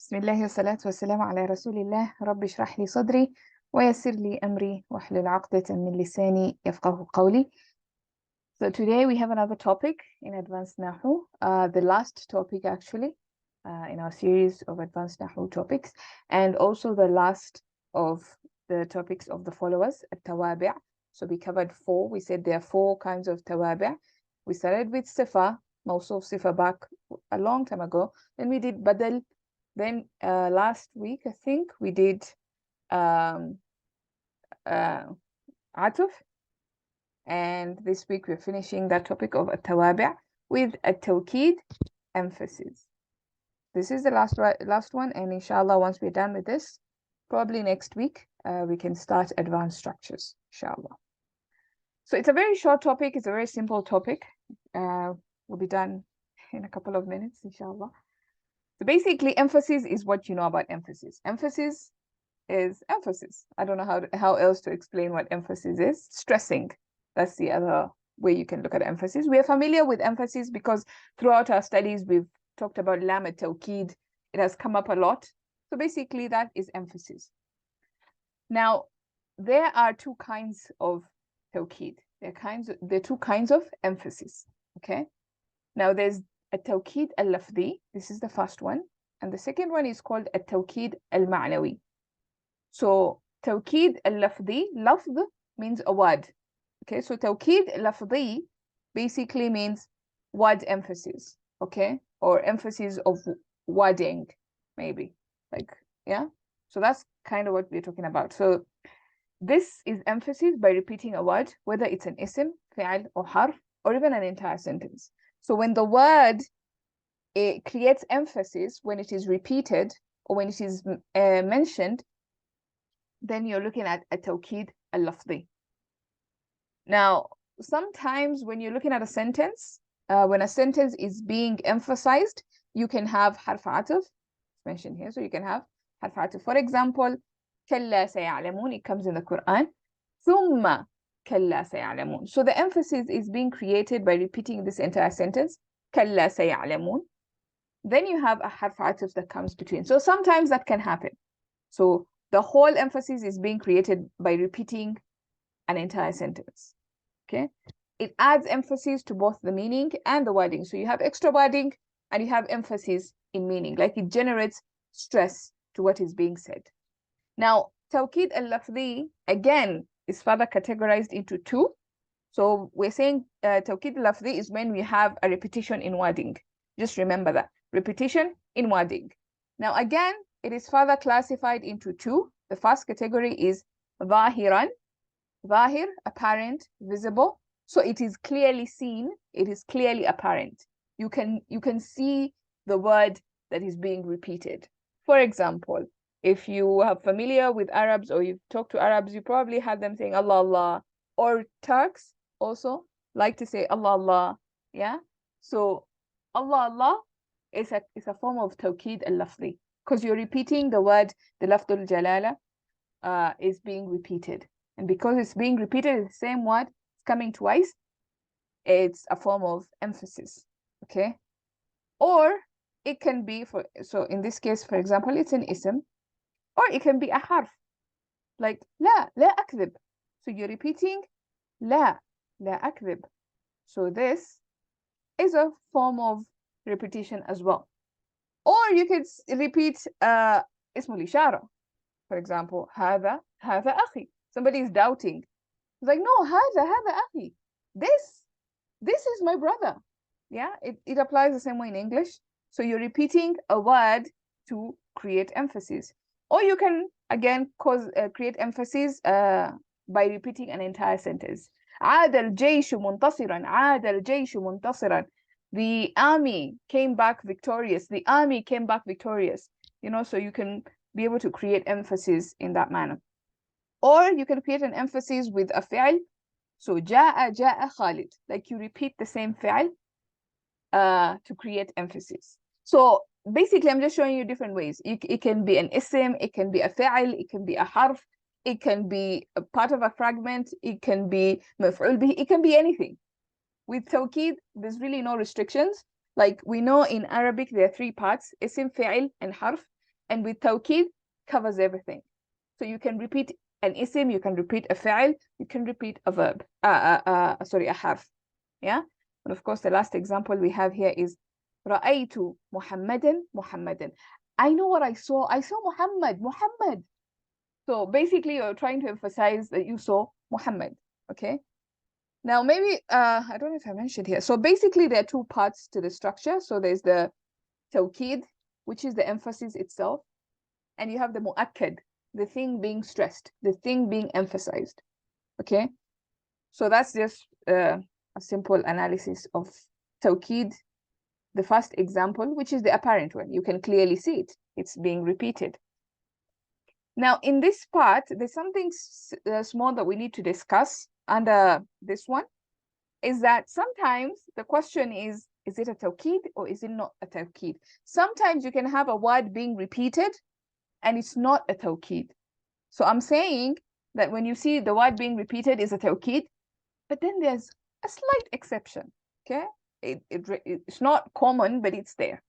بسم الله والصلاة والسلام على رسول الله. رب اشرح لي صدري ويسر لي أمري واحلل عقدة من لساني يفقه قولي. So today we have another topic in Advanced Nahu, the last topic actually in our series of Advanced Nahu topics, and also the last of the topics of the followers, التوابع. So we covered four. We said there are four kinds of توابع. We started with صفة, موصوف صفة back a long time ago. Then we did بدل. Then last week, I think, we did عطف. And this week we're finishing that topic of التوابع with التوكيد, emphasis. This is the last one, and inshallah, once we're done with this, probably next week, we can start advanced structures, inshallah. So it's a very short topic. It's a very simple topic. We'll be done in a couple of minutes, inshallah. So basically, emphasis is what you know about emphasis. Emphasis is emphasis. I don't know how else to explain what emphasis is. Stressing. That's the other way you can look at emphasis. We are familiar with emphasis because throughout our studies, we've talked about lam التوكيد. It has come up a lot. So basically, that is emphasis. Now, there are two kinds of tawkeed. There are two kinds of emphasis. Okay. Now, there's التوكيد اللفظي. This is the first one. And the second one is called التوكيد المعنوي. So توكيد اللفظي, لفظ means a word. Okay, so توكيد لفظي basically means word emphasis. Okay, or emphasis of wording, maybe. Like, yeah. So that's kind of what we're talking about. So this is emphasis by repeating a word, whether it's an ism, fi'al, or harf, or even an entire sentence. So when the word, it creates emphasis when it is repeated or when it is mentioned, then you're looking at a tawkeed al-lafzi. Now, sometimes when you're looking at a sentence, when a sentence is being emphasized, you can have harf ataf, mentioned here. So you can have harf ataf. For example, كلا سيعلمون, it comes in the Quran. ثم كلا سيعلمون. So the emphasis is being created by repeating this entire sentence. كلا سيعلمون. Then you have a harf ataf that comes between. So sometimes that can happen. So the whole emphasis is being created by repeating an entire sentence. Okay. It adds emphasis to both the meaning and the wording. So you have extra wording and you have emphasis in meaning. Like it generates stress to what is being said. Now, Tawkeed al-Lafzi, again, is further categorized into two. So we're saying Tawkeed al-Lafzi is when we have a repetition in wording. Just remember that. Repetition in wording. Now, again, it is further classified into two. The first category is ظاهرا. Zahir, apparent, visible. So it is clearly seen. It is clearly apparent. You can see the word that is being repeated. For example, if you are familiar with Arabs or you've talked to Arabs, you probably had them saying Allah, Allah. Or Turks also like to say Allah, Allah. Yeah. So Allah, Allah is a form of Tawkeed al-Lafzi because you're repeating the word, the Lafdul Jalala is being repeated. And because it's being repeated, the same word, it's coming twice, it's a form of emphasis, okay? Or it can be, so in this case, for example, it's an ism, or it can be a harf, like لا أكذب. So you're repeating لا أكذب. So this is a form of repetition as well. Or you could repeat اسم الإشارة. For example, هذا أخي. Somebody is doubting. It's like, no, هذا أخي. This is my brother. Yeah, it applies the same way in English. So you're repeating a word to create emphasis. Or you can, again, create emphasis by repeating an entire sentence. عاد الجيش منتصرا. عاد الجيش منتصرا. The army came back victorious. The army came back victorious. You know, so you can be able to create emphasis in that manner. Or you can create an emphasis with a fi'al. So جاء خالد. Like you repeat the same fi'al to create emphasis. So basically, I'm just showing you different ways. It can be an ism, it can be a fi'al, it can be a harf, it can be a part of a fragment, it can be مفعول به, it can be anything. With Tawkeed, there's really no restrictions. Like we know in Arabic, there are three parts, ism, fi'al, and harf. And with Tawkeed, covers everything. So you can repeat an isim, you can repeat a fa'il, you can repeat a verb, sorry, a harf. Yeah. And of course, the last example we have here is رأيت محمدا محمدا. I know what I saw. I saw Muhammad, Muhammad. So basically, you're trying to emphasize that you saw Muhammad. Okay. Now, maybe, I don't know if I mentioned here. So basically, there are two parts to the structure. So there's the Tawkeed, which is the emphasis itself. And you have the mu'akkad, the thing being stressed, the thing being emphasized. Okay. So that's just a simple analysis of Tawkeed, the first example, which is the apparent one. You can clearly see it. It's being repeated. Now, in this part, there's something small that we need to discuss under this one, is that sometimes the question is it a Tawkeed or is it not a Tawkeed? Sometimes you can have a word being repeated and it's not a Tawkeed. So I'm saying that when you see the word being repeated is a Tawkeed, but then there's a slight exception, okay? It's not common, but it's there.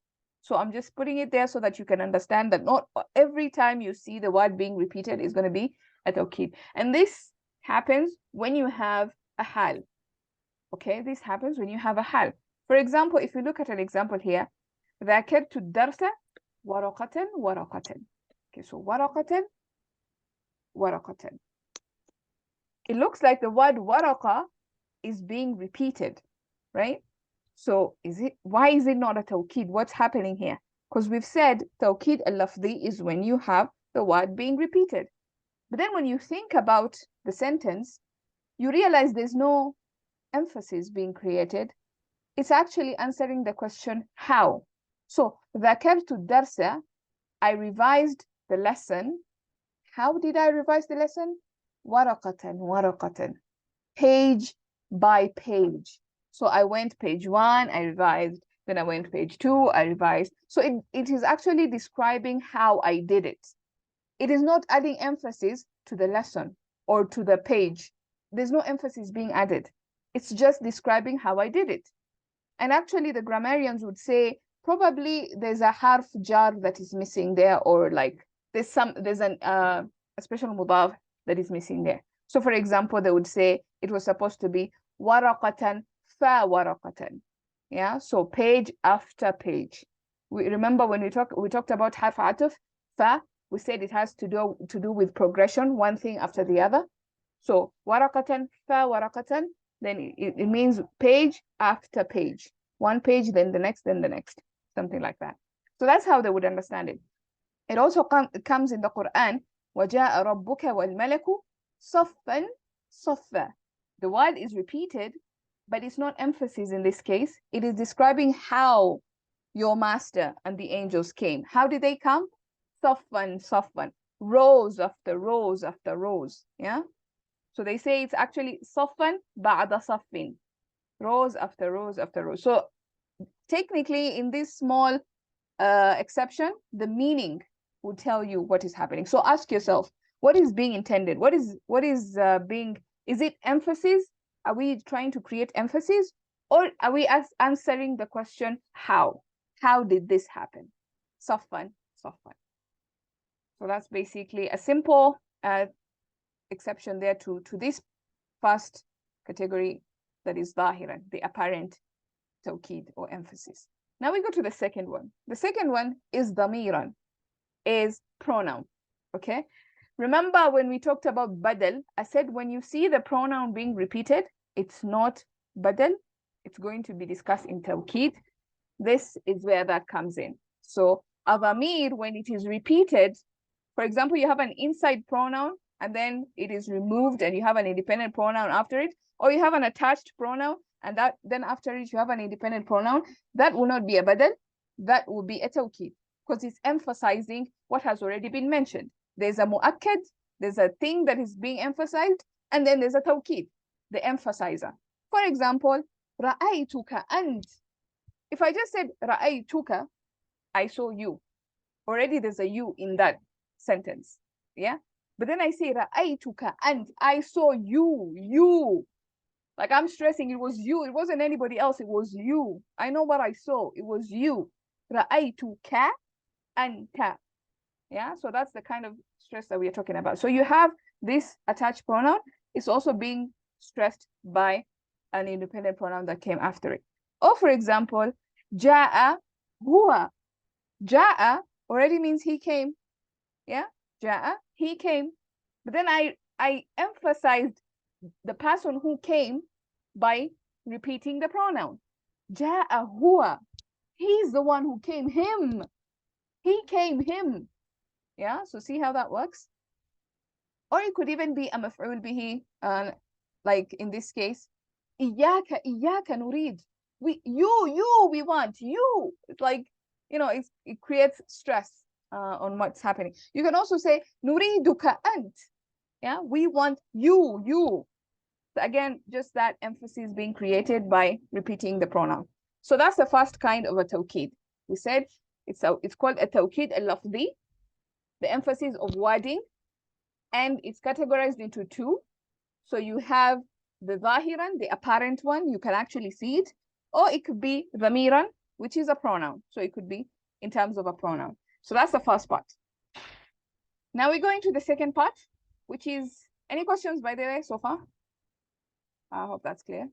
So I'm just putting it there so that you can understand that not every time you see the word being repeated is going to be a Tawkeed. And this happens when you have a hal. Okay, this happens when you have a hal. For example, if you look at an example here, ذاكرت الدرس ورقة ورقة. Okay, so ورقة ورقة. It looks like the word ورقة is being repeated, right? So why is it not a Tawkeed? What's happening here? Because we've said Tawkeed al-lafzi is when you have the word being repeated. But then when you think about the sentence, you realize there's no emphasis being created. It's actually answering the question, how? So, ذاكرت الدرس, I revised the lesson. How did I revise the lesson? ورقة ورقة, page by page. So I went page 1, I revised. Then I went page 2, I revised. So it is actually describing how I did it. It is not adding emphasis to the lesson or to the page. There's no emphasis being added. It's just describing how I did it. And actually the grammarians would say probably there's a harf jar that is missing there, or like there's a special mudaf that is missing there. So for example, they would say it was supposed to be waraqatan fa waraqatan. Yeah, so page after page. We remember when we talked about harf atuf fa, we said it has to do with progression, one thing after the other. So waraqatan fa waraqatan, then it means page after page. One page, then the next, something like that. So that's how they would understand it. It also comes in the Quran, وَجَاءَ رَبُّكَ وَالْمَلَكُ صَفًّا صَفًّا. The word is repeated, but it's not emphasis in this case. It is describing how your master and the angels came. How did they come? صَفًّا صَفًّا, rows after rows after rows. Yeah. So they say it's actually صَفًّا بَعْدَ صَفٍ, rows after rows after rows. So technically, in this small exception, the meaning will tell you what is happening. So ask yourself, what is being intended? What is being? Is it emphasis? Are we trying to create emphasis, or are we answering the question how? How did this happen? Safwan, safwan. So that's basically a simple exception there to this first category, that is zahiran, the apparent tawkeed or emphasis. Now we go to the second one. The second one is damiran, is pronoun. Okay. Remember when we talked about badal, I said when you see the pronoun being repeated, it's not badal. It's going to be discussed in tawkeed. This is where that comes in. So adamir, when it is repeated, for example, you have an inside pronoun and then it is removed and you have an independent pronoun after it, or you have an attached pronoun and then after it you have an independent pronoun, that will not be a badal, that will be a tawkeed, because it's emphasizing what has already been mentioned. There's a mu'akkad, there's a thing that is being emphasized, and then there's a tawkeed, the emphasizer. For example, ra'aytuka ant. If I just said ra'aytuka, I saw you. Already there's a you in that sentence. Yeah. But then I say ra'aytuka ant, I saw you. Like I'm stressing, it was you. It wasn't anybody else. It was you. I know what I saw. It was you. Ra'aytuka anta. Yeah, so that's the kind of stress that we're talking about. So you have this attached pronoun. It's also being stressed by an independent pronoun that came after it. Or for example, ja'a huwa. Ja'a already means he came. Yeah, ja'a, he came. But then I emphasized the person who came by repeating the pronoun. Ja'a huwa. He's the one who came, him. He came, him. Yeah, so see how that works? Or it could even be a maf'ul bihi, like in this case, إياك نريد. We want, you. It's like, you know, it creates stress on what's happening. You can also say نريدك أنت. Yeah, we want you. So again, just that emphasis being created by repeating the pronoun. So that's the first kind of a tawkeed. We said it's called a tawkeed al-lafzi, the emphasis of wording, and it's categorized into two. So you have the zahiran, the apparent one, you can actually see it, or it could be dhamiran, which is a pronoun. So it could be in terms of a pronoun. So that's the first part. Now we're going to the second part, which is, any questions by the way so far? I hope that's clear.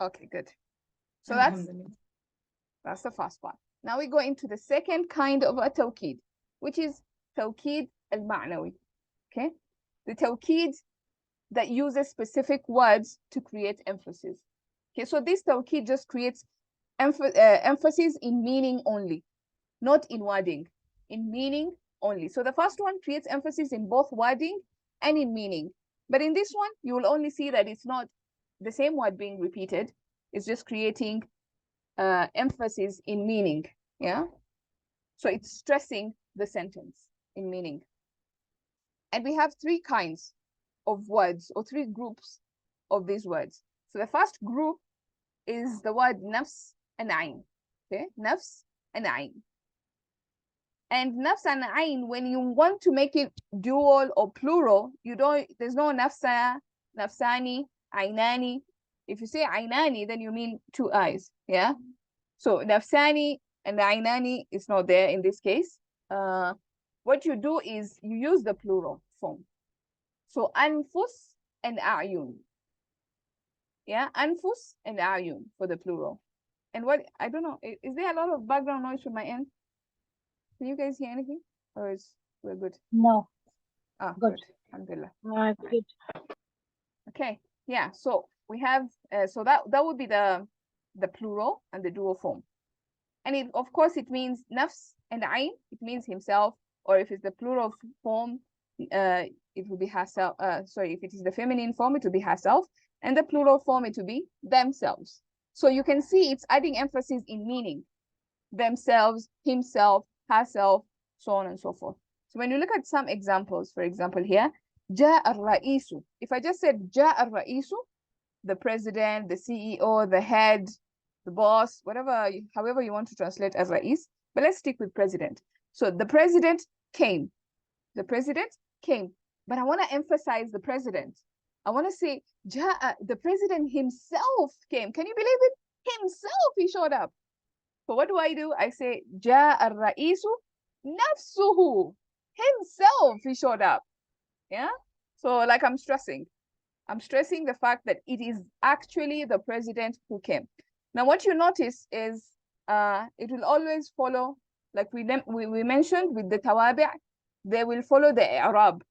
Okay, good. So that's the first part. Now we go into the second kind of a tawkeed, which is tawkeed al-ma'nawi. Okay, the tawkeed that uses specific words to create emphasis. Okay, so this tawkeed just creates emphasis in meaning only, not in wording, in meaning only. So the first one creates emphasis in both wording and in meaning. But in this one, you will only see that it's not the same word being repeated. It's just creating emphasis in meaning. Yeah. So it's stressing the sentence in meaning. And we have three kinds of words, or three groups of these words. So the first group is the word nafs and ayn. Okay, nafs and ayn. And nafs and ayn, when you want to make it dual or plural, there's no nafsa, nafsani, aynani. If you say aynani, then you mean two eyes. Yeah. So nafsani and aynani is not there in this case. What you do is you use the plural form. So anfus and a'yun. Yeah, anfus and a'yun for the plural. And what, I don't know, is there a lot of background noise from my end? Can you guys hear anything? Or we're good? No. Ah, good. Alhamdulillah. Good. Okay, yeah, so we have, so that would be the plural and the dual form. And it, of course, it means nafs and ayn, it means himself, or if it's the plural form, it will be herself, sorry, if it is the feminine form, it will be herself, and the plural form, it will be themselves. So you can see it's adding emphasis in meaning, themselves, himself, herself, so on and so forth. So when you look at some examples, for example here, جاء الرئيس. If I just said جاء الرئيس, the president, the CEO, the head, the boss, whatever, however you want to translate as Rais, but let's stick with president. So the president came. The president came. But I want to emphasize the president. I want to say, the president himself came. Can you believe it? Himself, he showed up. So what do? I say, جاء الرئيس نفسه. Himself, he showed up. Yeah? So like I'm stressing the fact that it is actually the president who came. Now, what you notice is it will always follow, like we mentioned with the tawabi', they will follow the i'rab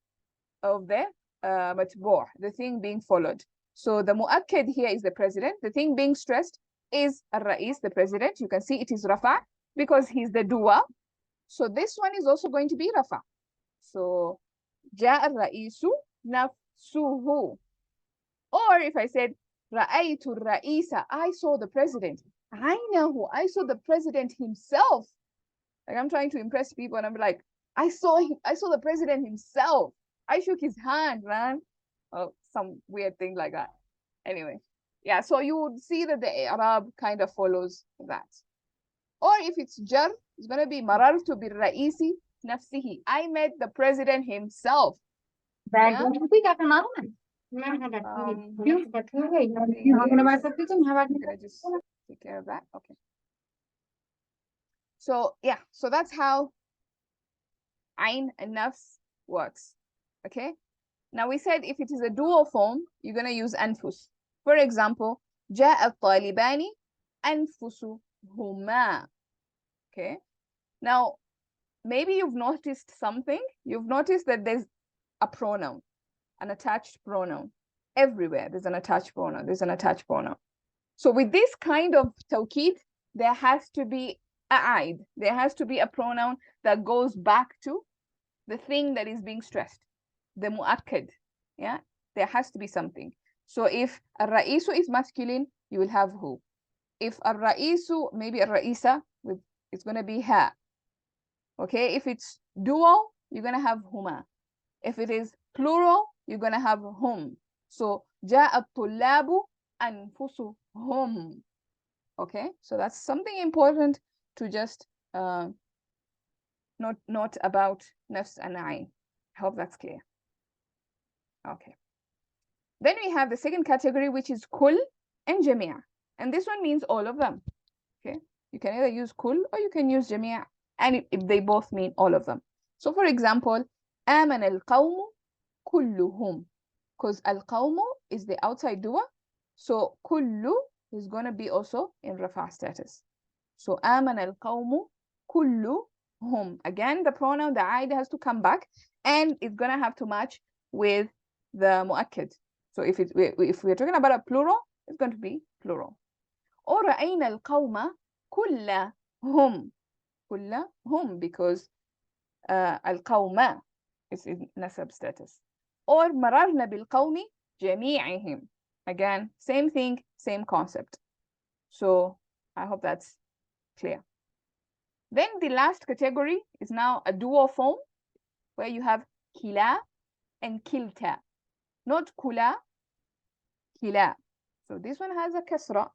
of the matbu', the thing being followed. So the mu'akkad here is the president. The thing being stressed is al-ra'is, the president. You can see it is rafa because he's the dua. So this one is also going to be rafa. So جاء الرئيس نفسه. Or if I said رأيت الرئيس, I saw the president. عينه, I saw the president himself. Like I'm trying to impress people and I'm like, I saw the president himself. I shook his hand, man. Oh, some weird thing like that. Anyway, yeah, so you would see that the Arab kind of follows that. Or if it's jar, it's going to be marartu bil ra'isi nafsihi. I met the president himself. Yeah? Can I just take care of that? Okay. So yeah, so that's how Ain and Nafs works. Okay. Now we said if it is a dual form, you're gonna use anfus. For example, جاء الطالبان أنفسهما. Okay. Now maybe you've noticed something. You've noticed that there's a pronoun, an attached pronoun. Everywhere there's an attached pronoun. There's an attached pronoun. So with this kind of tawkeed, there has to be a aid. There has to be a pronoun that goes back to the thing that is being stressed, the mu'akkad. Yeah, there has to be something. So if al-ra'isu is masculine, you will have hu. If al-ra'isu, maybe al-ra'isa, it's going to be ha. Okay, if it's dual, you're going to have huma. If it is plural, you're going to have hum. So جاء الطلاب أنفسهم. Okay, so that's something important to just note about nafs and ayn. I hope that's clear. Okay. Then we have the second category, which is kul and jamia. And this one means all of them. Okay, you can either use kul or you can use jamia, and if they both mean all of them. So for example, آمن القوم كلهم, because al-qawmu is the outside doer, so kullu is going to be also in rafa status. So آمن القوم كلهم. Again, the pronoun, the aid has to come back, and it's going to have to match with the mu'akkad. So if we're talking about a plural, it's going to be plural. Or رأينا القوم كلهم. كلهم, because القوم is in nasab status. Or مررنا بالقوم جميعهم. Again, same thing, same concept. So I hope that's clear. Then the last category is now a dual form, where you have kila and kilta. Not kula, kila. So this one has a kasra.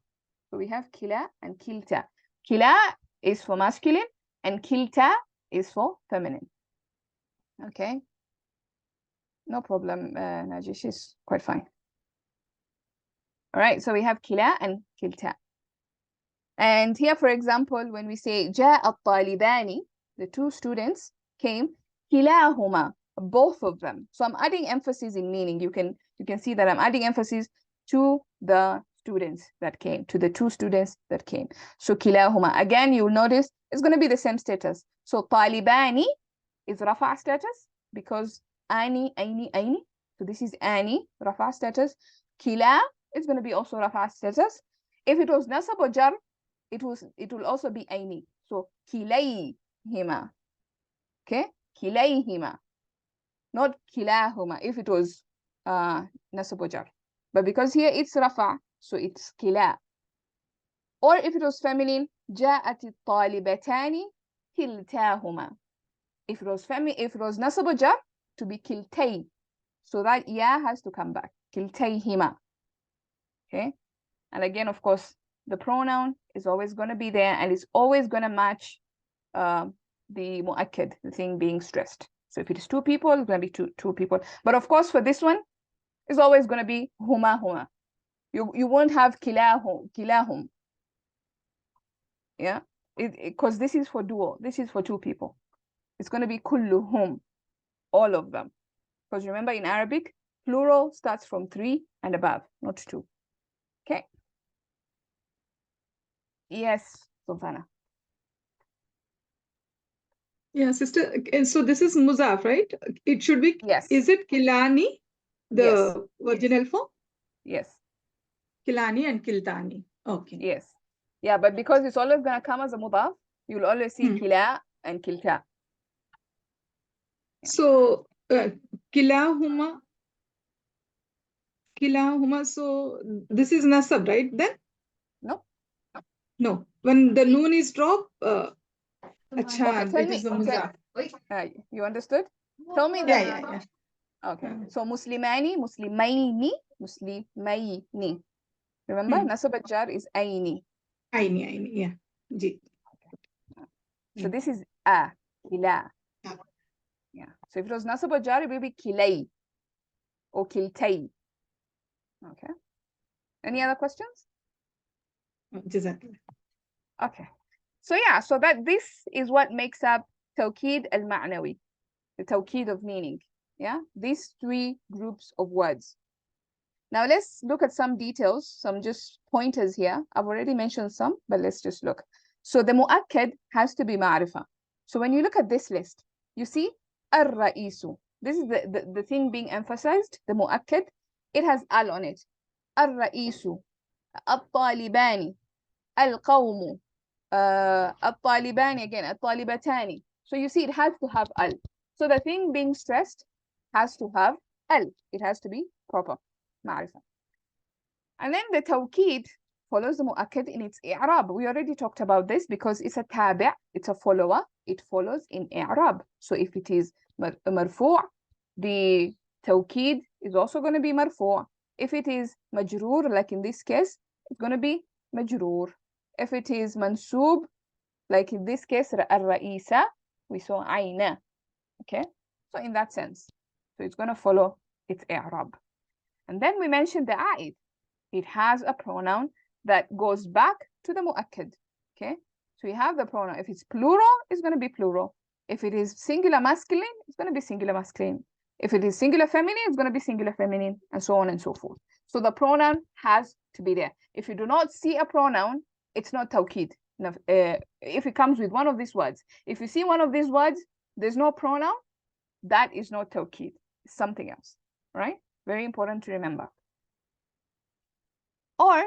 So we have kila and kilta. Kila is for masculine and kilta is for feminine. Okay. No problem, Najish is quite fine. All right, so we have kila and kilta. And here, for example, when we say جاء الطالبان, the two students came, كلاهما, both of them. So I'm adding emphasis in meaning. You can see that I'm adding emphasis to the students that came, to the two students that came. So كلاهما. Again, you'll notice it's going to be the same status. So طالباني is rafa status because ani, aini, aini. So this is ani, rafa status. Kila is going to be also rafa status. If it was nasab or jar, it will also be aini. So kilayhima. Okay? Kilayhima. Not kilahuma if it was nasab or jar. But because here it's rafa, so it's kila. Or if it was feminine, جاءت الطالبتان كلتاهما. If it was nasab or jar, to be kiltay. So that ya has to come back. Kiltayhima. Okay? And again, of course, the pronoun is always going to be there, and it's always going to match the mu'akkad, the thing being stressed. So if it is two people, it's going to be two people. But of course, for this one, it's always going to be huma huma. You won't have kilahum. Yeah? Because this is for duo. This is for two people. It's going to be kulluhum, all of them. Because remember, in Arabic, plural starts from 3 and above, not 2. Okay? Yes, Sultana. Yeah, sister. So this is muzaf, right? It should be. Yes. Is it kilani, the original form? Yes. Kilani and kiltani. Okay. Yes. Yeah, but because it's always going to come as a mudaf, you'll always see kila and kilta. Yeah. So kilahuma. So this is nasab, right? Then? No. No. When the noon is dropped, okay, tell me. You understood? Tell me that. Yeah. Okay. So muslimani, muslimaini, muslimaini. Remember, nasab al-jar is aini. Aini, yeah. Okay. So this is a, kila. Yeah. So if it was nasab al-jar, it will be kilay or kiltay. Okay. Any other questions? Jazakallah. Okay. So yeah, so that this is what makes up Tawkeed al-Ma'nawi, the Tawkeed of meaning. Yeah, these three groups of words. Now let's look at some details, some just pointers here. I've already mentioned some, but let's just look. So the mu'akkad has to be ma'rifa. So when you look at this list, you see ar-ra'isu. This is the thing being emphasized, the mu'akkad. It has al on it. Ar-ra'isu, at-talibani, al-qawmu, at-talibani again, at-talibatani. So you see it has to have al. So the thing being stressed has to have al. It has to be proper. معرفة. And then the Tawkeed follows the mu'akkad in its i'rab. We already talked about this because it's a tabi', it's a follower. It follows in i'rab. So if it is marfu', the Tawkeed is also going to be marfu'. If it is majroor, like in this case, it's going to be majroor. If it is mansub, like in this case, al-ra'isa, we saw ayna. Okay? So in that sense, so it's going to follow its i'rab. And then we mentioned the a'id. It has a pronoun that goes back to the mu'akkad. Okay? So we have the pronoun. If it's plural, it's going to be plural. If it is singular masculine, it's going to be singular masculine. If it is singular feminine, it's going to be singular feminine, and so on and so forth. So the pronoun has to be there. If you do not see a pronoun, it's not tawkeed. If it comes with one of these words. If you see one of these words, there's no pronoun, that is not tawkeed. It's something else, right? Very important to remember. Or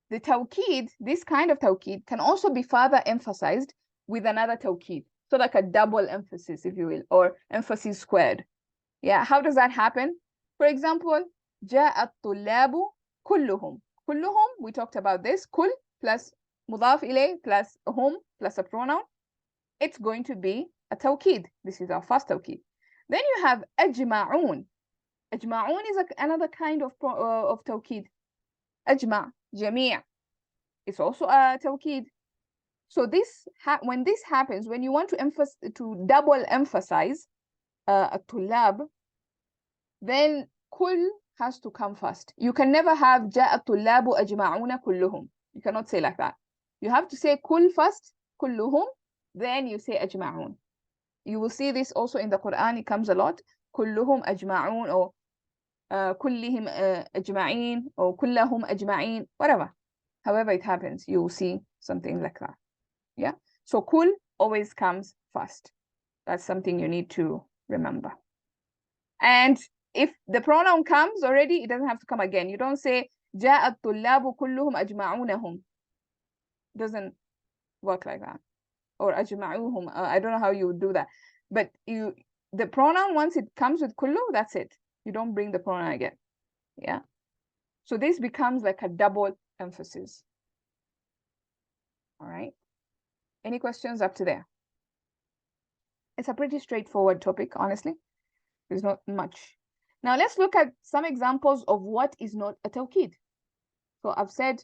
the tawkeed, this kind of tawkeed, can also be further emphasized with another tawkeed. So like a double emphasis, if you will, or emphasis squared. Yeah, how does that happen? For example, جاء الطلاب كلهم. كلهم, we talked about this. كل plus مضاف إليه plus hum plus a pronoun. It's going to be a tawkeed. This is our first tawkeed. Then you have أجمعون. أجمعون is another kind of tawkeed. أجمع, جميع. It's also a tawkeed. So this when this happens, when you want to double emphasize الطلاب, then كل has to come first. You can never have جاء الطلاب أجمعون كلهم. You cannot say like that. You have to say كل first, كلهم, then you say أجمعون. You will see this also in the Quran. It comes a lot. كلهم أجمعون, or كلهم أجمعين, or كلهم أجمعين, whatever. However it happens, you will see something like that. Yeah. So كل always comes first. That's something you need to remember. And if the pronoun comes already, it doesn't have to come again. You don't say جاء الطلاب كلهم أجمعونهم. Doesn't work like that. Or أجمعوهم. I don't know how you would do that. But the pronoun, once it comes with kullu, that's it. You don't bring the pronoun again. Yeah. So this becomes like a double emphasis. All right. Any questions up to there? It's a pretty straightforward topic, honestly. There's not much. Now let's look at some examples of what is not a tawkeed. So I've said,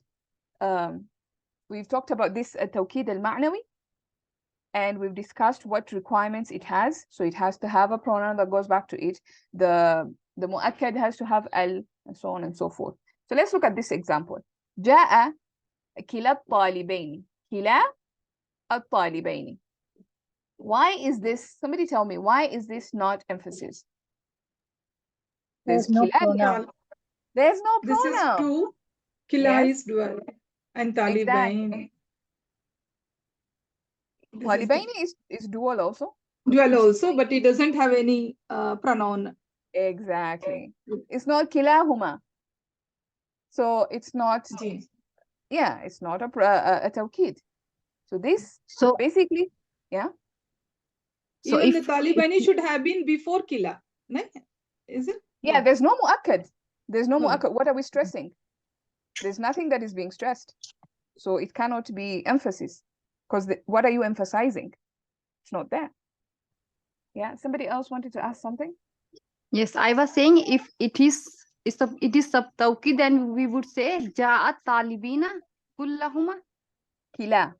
we've talked about this tawkeed al-ma'nawi, and we've discussed what requirements it has. So it has to have a pronoun that goes back to it. The mu'akkad has to have al, and so on and so forth. So let's look at this example. جاء كلا الطالبين. كلا الطالبين. Why is this? Somebody tell me, why is this not emphasis? There's no kila. pronoun. There's no This is pronoun. two. Kila Yes. is dual. And Exactly. Taliban. Taliban is dual also. Dual also, but it doesn't have any pronoun. Exactly. It's not kilahuma. So it's not, yeah, it's not a tawkeed. So this, So basically, yeah. So even if the Talibani should have been before Kila. No? Is it? Yeah, No. there's no mu'akkad. There's no No. mu'akkad. What are we stressing? There's nothing that is being stressed. So it cannot be emphasis. Because what are you emphasizing? It's not there. Yeah, somebody else wanted to ask something? yes, I was saying if it is sub tawkid, then we would say ja'at talibina kullahuma Kila.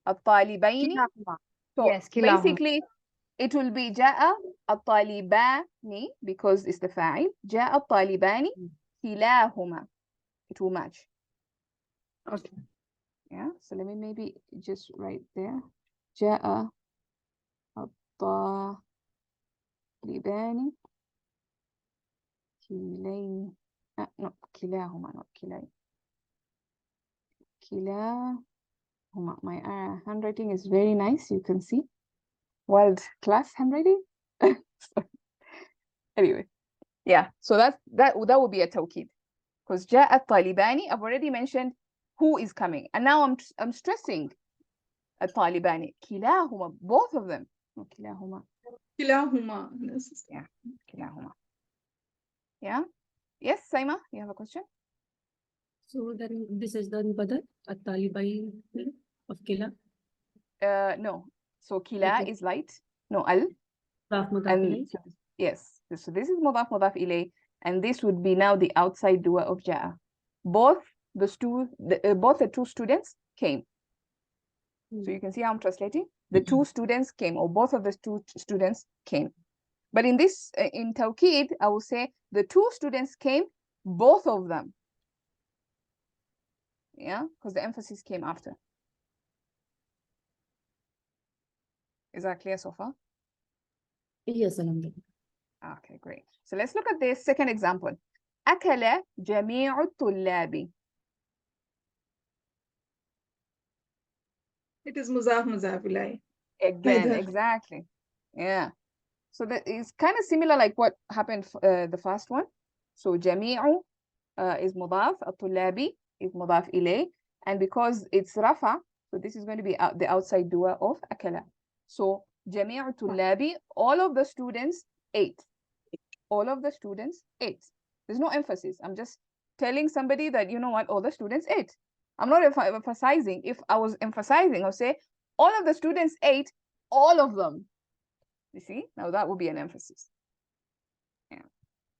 الطالبين. kilahuma. So Yes, kilahuma. basically, it will be جاء الطالبان because it's the فاعل. جاء الطالبان كلاهما. It will match. Okay. Yeah, so let me maybe just write there. جاء الطالبان كلي no, كلاهما not كلي كلاهما. My handwriting is very nice, you can see. World class handwriting. Anyway, yeah, so that would be a tawkid. Because جاء الطالبان, I've already mentioned who is coming. And now I'm stressing الطالبان. كلاهما, both of them. No, كلاهما. كلاهما. Yeah, كلاهما. Yeah. Yes, Saima, you have a question? So then this is the badal at-talibai of kila. No. So kila Okay. is light. No, al. Mudaf mudaf And ilayh. yes. So this is mudaf mudaf ilay. And this would be now the outside dua of ja'a. Both the two students came. So you can see how I'm translating. The two students came, or both of the two students came. But in this, in Tawkeed, I will say the two students came, both of them. Yeah, because the emphasis came after. Is that clear so far? Yes, alhamdulillah. Okay, great. So let's look at this second example. أكل جميع الطلاب. It is muzaf muzaf ilay. Again, Either. exactly. Yeah. So that is kind of similar like what happened the first one. So جميع is mudaf, الطلاب is mudaf ilay. And because it's rafa, so this is going to be the outside dua of أكل. So جميع الطلاب, all of the students ate. All of the students ate. There's no emphasis. I'm just telling somebody that, you know what, all the students ate. I'm not emphasizing. If I was emphasizing, I'll say, all of the students ate, all of them. You see, now that would be an emphasis. Yeah.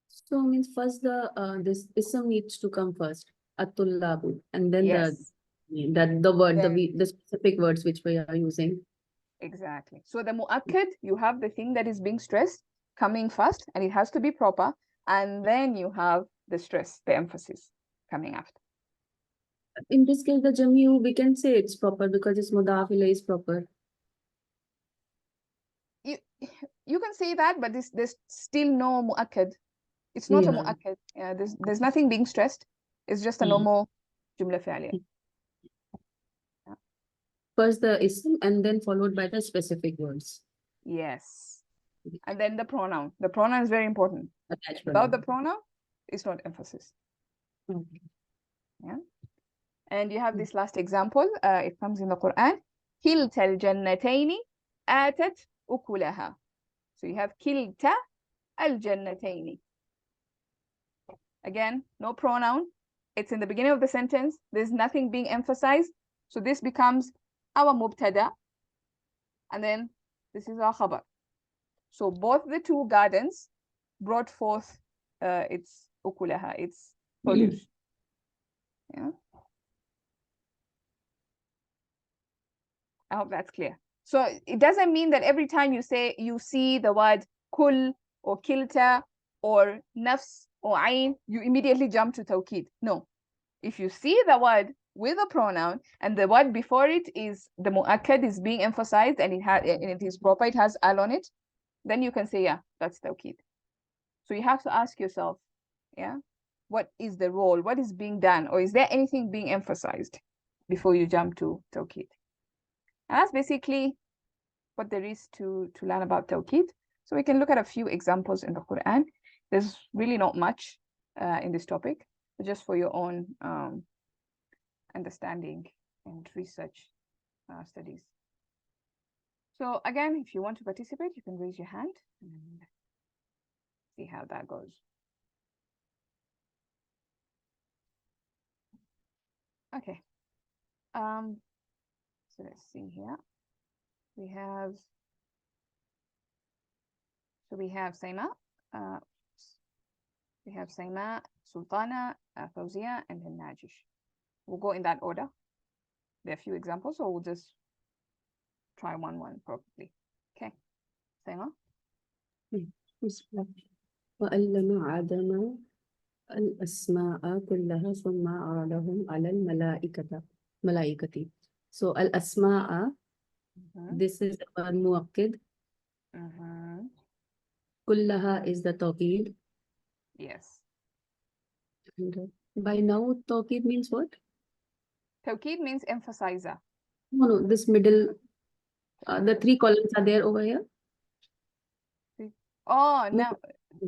So means first the this ism needs to come first, at-tullabu, and then Yes, the word Then- the specific words which we are using. exactly. So the mu'akkad, you have the thing that is being stressed coming first, and it has to be proper. And then you have the stress, the emphasis coming after. In this case, the jamiu we can say it's proper because it's mudaf ilayh is proper. You can say that, but there's still no mu'akkad. It's not a Yeah. mu'akkad. Yeah, there's nothing being stressed. It's just a normal jumla fi'liya. First the ism and then followed by the specific words. Yes. And then the pronoun. The pronoun is very important. Attached Without the pronoun. pronoun, it's not emphasis. Okay. Yeah. And you have this last example. It comes in the Quran. كِلْتَ الْجَنَّتَيْنِ آتَتْ أُكُلَهَا. So you have كِلْتَ الْجَنَّتَيْنِ. Again, no pronoun. It's in the beginning of the sentence. There's nothing being emphasized. So this becomes our mubtada. And then this is our khabar. So both the two gardens brought forth its ukulaha, its produce. Yeah. I hope that's clear. So it doesn't mean that every time you see the word kul or kilta or nafs or ayn, you immediately jump to tawkeed. No. If you see the word with a pronoun and the word before it is the mu'akkad is being emphasized and it is proper, it has al on it, then you can say, yeah, that's tawkeed. So you have to ask yourself, yeah, what is the role? What is being done? Or is there anything being emphasized before you jump to tawkeed? And that's basically what there is to learn about tawkeed. So we can look at a few examples in the Quran. There's really not much in this topic, but just for your own understanding and research studies. So again, if you want to participate, you can raise your hand and see how that goes. Okay. So let's see here. We have Saima, Sultana, Fawzia, and then Najish. We'll go in that order. There are a few examples, so we'll just try one probably. Okay. Saima? وَأَلَّمَ عَدَمَ الْأَسْمَاءَ كُلَّهَا ثُمَّ عَرَضَهُمْ عَلَى الْمَلَائِكَةِ malaikati. So al-asma'a, Mhm. this is the word muakkid. Mhm. Kullaha is the tawkeed. Yes. And by now, tawkeed means what? Tawkeed means emphasizer. No, this middle, the 3 columns are there over here. Oh, No.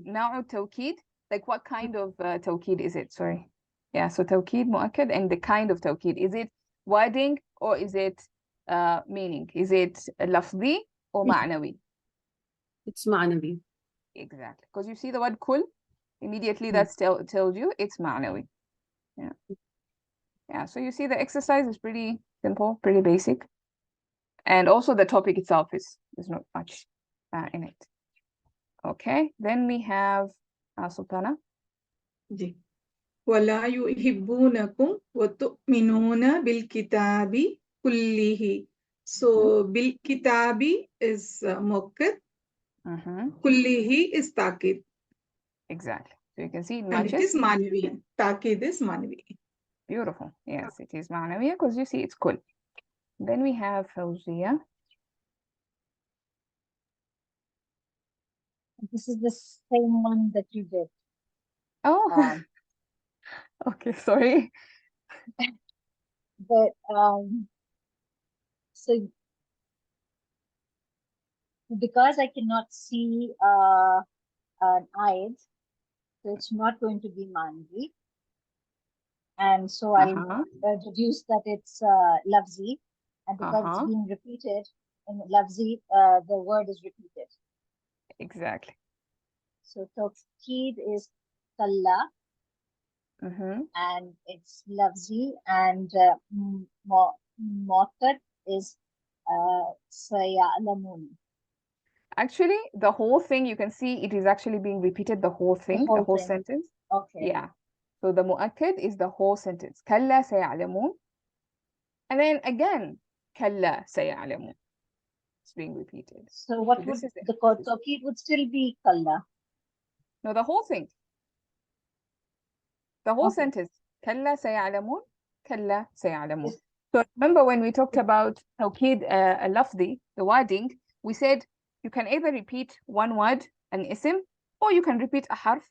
now Tawkeed. Like what kind of Tawkeed is it? Sorry. Yeah, so Tawkeed mu'akkad, and the kind of Tawkeed. Is it wording or is it meaning? Is it lafzi or ma'nawi? It's ma'nawi. Exactly. Because you see the word kul, immediately Hmm. that tells you it's ma'nawi. Yeah. Yeah, so you see the exercise is pretty simple, pretty basic. And also the topic itself is not much in it. Okay, then we have Sultana. Ji ولا يحبونكم وتؤمنون بالكتاب كله. So بالكتاب is مؤكد, كله is تأكيد, Exactly. So you can see it and it matches. is معنوي. تأكيد is معنوي. Beautiful. Yes, it is ma'nawiya because you see it's kul. Then we have Fawziya. This is the same one that you did. Oh, okay, sorry. But so because I cannot see an eyes, so it's not going to be manvi. And so I'll deduce that it's lafzi, and because it's being repeated in lafzi, the word is repeated. Exactly. So tawkeed is kalla, and it's lafzi, and mu'akkad is saya'lamun. Actually, the whole thing, you can see it is actually being repeated, the whole thing, the whole thing. sentence. Okay. Yeah. So the mu'akkad is the whole sentence. Kalla saya'lamun. And then again, kalla saya'lamun. It's being repeated. So what So would this is the tawkeed would still be kalla? No, the whole thing. The whole Okay. sentence. Kalla saya'lamun. Kalla saya'lamun. So remember when we talked about Tawkeed al-lafzi, the wording, we said you can either repeat one word, an ism, or you can repeat a harf,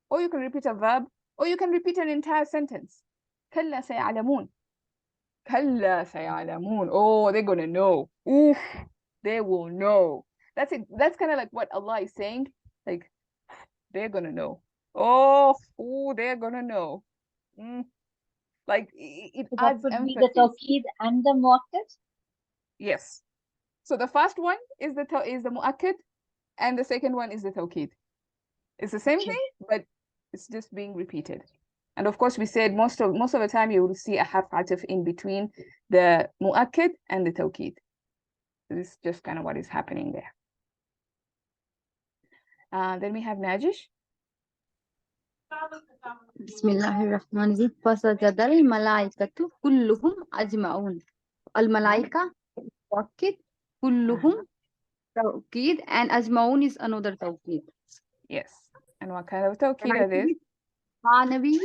or you can repeat a verb, or you can repeat an entire sentence. Kalla saya'lamun. Kalla saya'lamun. Oh, they're gonna know. Oof, they will know. That's it. That's kind of like what Allah is saying. Like, they're gonna know. Oh, they're gonna know. Like it So adds that would be emphasis. the tawkeed and the muakkad? Yes. So the first one is the mu'akkad, and the second one is the tawkeed. It's the same thing, but it's just being repeated. And of course, we said most of the time you will see a harf ataf in between the mu'akkad and the tawkeed. So this is just kind of what is happening there. Then we have Najish. Bismillahirrahmanirrahim. Fasajadal malaikatu kulluhum ajma'un. Al malaika, tawkid, kulluhum, tawkid, and ajma'un is another tawkid. Yes. And what kind of tawkid are these? Ma'nawi.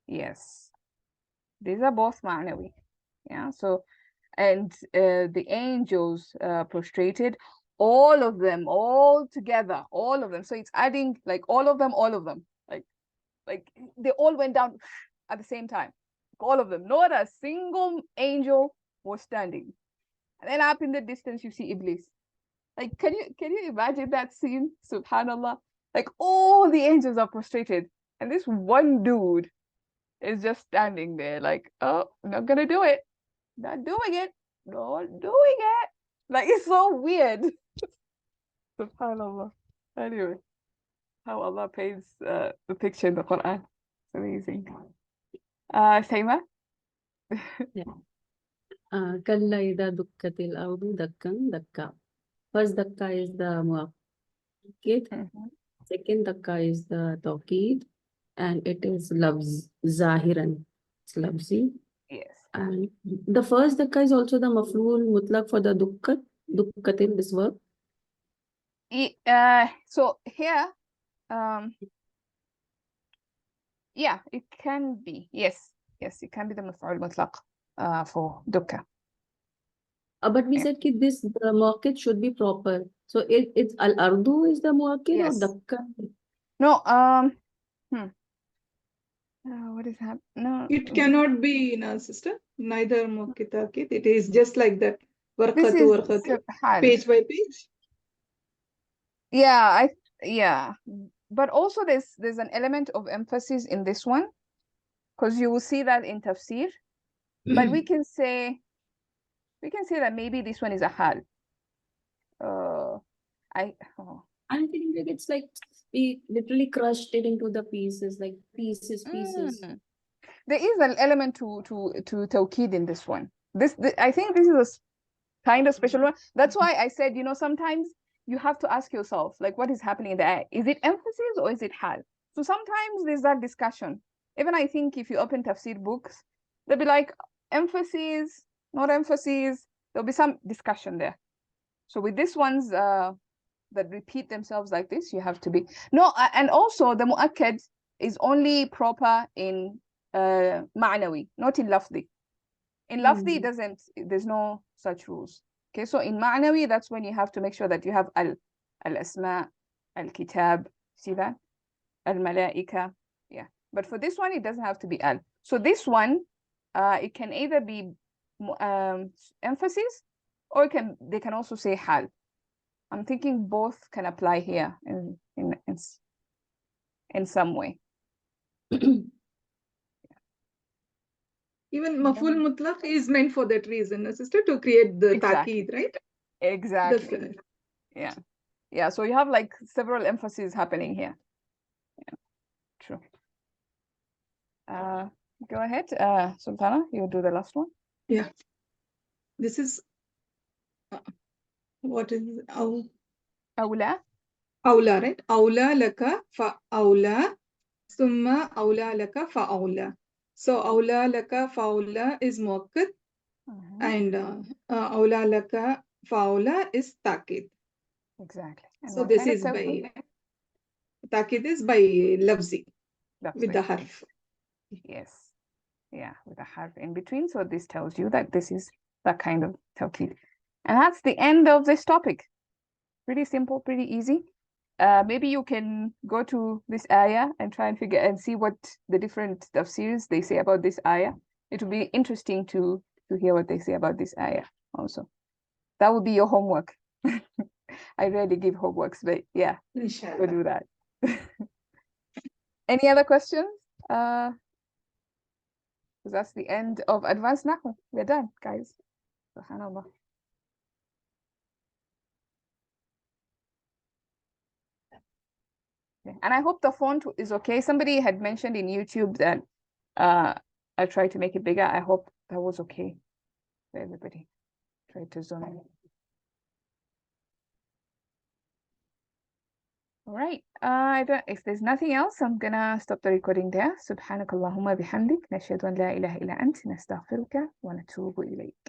Yes. These are both ma'nawi. Yeah. So, and the angels prostrated, all of them, all together, all of them. So it's adding like all of them. Like they all went down at the same time. All of them. Not a single angel was standing. And then up in the distance, you see Iblis. Like, can you imagine that scene? Subhanallah. Like all the angels are prostrated, and this one dude is just standing there, like, oh, I'm not gonna do it. Not doing it. Not doing it. Like it's so weird. Subhanallah. Anyway, how Allah paints the picture in the Quran. It's amazing. Saima? Kalla idha dukkatil ardu dakkan dakka. First dakka is the muakkid. Second dakka is the tawkeed, and it is lafz zahiran. It's lafzi. Yes. And the first dakka is also the maf'ul mutlaq for the dukkatil, this verb. So here, yeah, it can be. Yes, it can be the maf'ul mutlaq. for dukka. But we said that this the muakkad should be proper. So it's al-ardu is the muakkad Yes. or dakka? No, what is happening? No, It cannot be, no, sister. Neither muakkad takid. It is just like that. this Warqatu, is warqatu, hal. page by page. Yeah, yeah. But also there's an element of emphasis in this one, because you will see that in tafsir. But we can say that maybe this one is a hal. I'm feeling like it's like we literally crushed it into the pieces, like pieces. There is an element to Tawkeed in this one. I think this is a kind of special one. That's why I said, sometimes you have to ask yourself, like, what is happening in the ayah? Is it emphasis or is it hal? So sometimes there's that discussion. Even I think if you open tafsir books, they'll be like, emphasis, not emphasis. There'll be some discussion there. So with these ones that repeat themselves like this, you have to be... No, and also the mu'akkad is only proper in ma'nawi, not in lafzi. In lafzi, there's no such rules. Okay, so in ma'nawi, that's when you have to make sure that you have al-asma, al-kitab, see that? Al-malaika, yeah. But for this one, it doesn't have to be al. So this one, it can either be emphasis, or they can also say hal. I'm thinking both can apply here in some way. Even maful mutlaq is meant for that reason, sister, to create the Exactly. taqid, right? Exactly. Yeah. So you have like several emphases happening here. Yeah. True. Go ahead, Sultana. You do the last one. Yeah. This is what is Awla. Awla, right? Awla laka fa awla, summa awla laka fa awla. So awla laka fa awla is muakkad, and awla laka fa awla is taqid. Exactly. And So what this kind of is tawkeed? taqid is by lafzi, That's with right. the harf. Yes. Yeah, with a harf in between. So this tells you that this is that kind of tawkeed. And that's the end of this topic. Pretty simple, pretty easy. Maybe you can go to this ayah and try and figure and see what the different tafsirs they say about this ayah. It will be interesting to hear what they say about this ayah also. That would be your homework. I rarely give homeworks, but yeah, go Inshallah. do that. Any other questions? Because that's the end of advanced Nahu. We're done, guys. Subhanallah. Okay. And I hope the font is okay. Somebody had mentioned in YouTube that I tried to make it bigger. I hope that was okay for everybody. Try to zoom in. All right. If there's nothing else, I'm gonna stop the recording there. Subhanakallahumma bihamdik. Nashhadu an la ilaha illa ant. Nastaghfiruka wa natubu ilayk.